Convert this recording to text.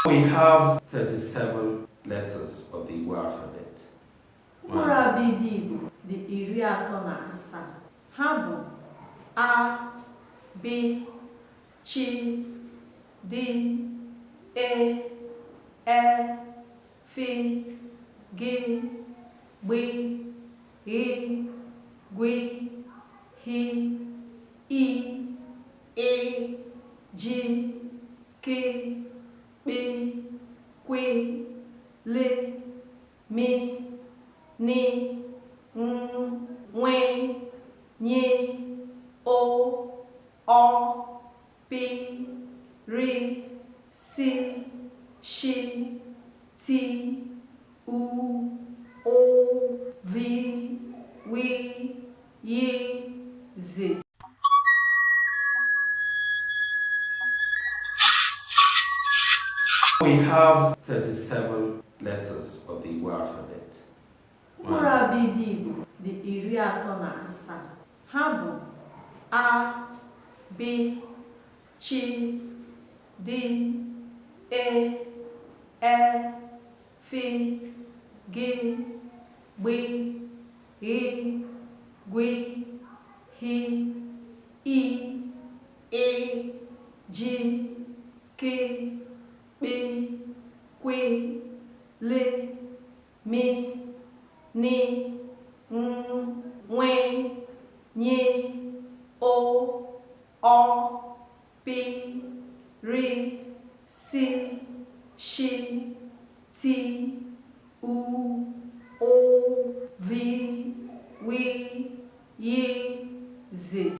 We have 37 letters of the Igbo alphabet. Mkpụrụ abịdị Igbo dị 37. Ha bụ A, B, Ch, D, E, F, G, B, I, G, H, I, J, K, B, Q, L, M, N, W, N, O, P, R, S, Š, T, U, O, V, W, Y, Z. We have 37 letters of the Igbo alphabet. Mkpụrụ abịdị Igbo dị 37. Ha bụ A, B, Ch, D, E, F, G, B, I, G, H, I, J, K, B, Q, L, M, N, W, N, O, P, R, S, Š, T, U, O, V, W, Y, Z.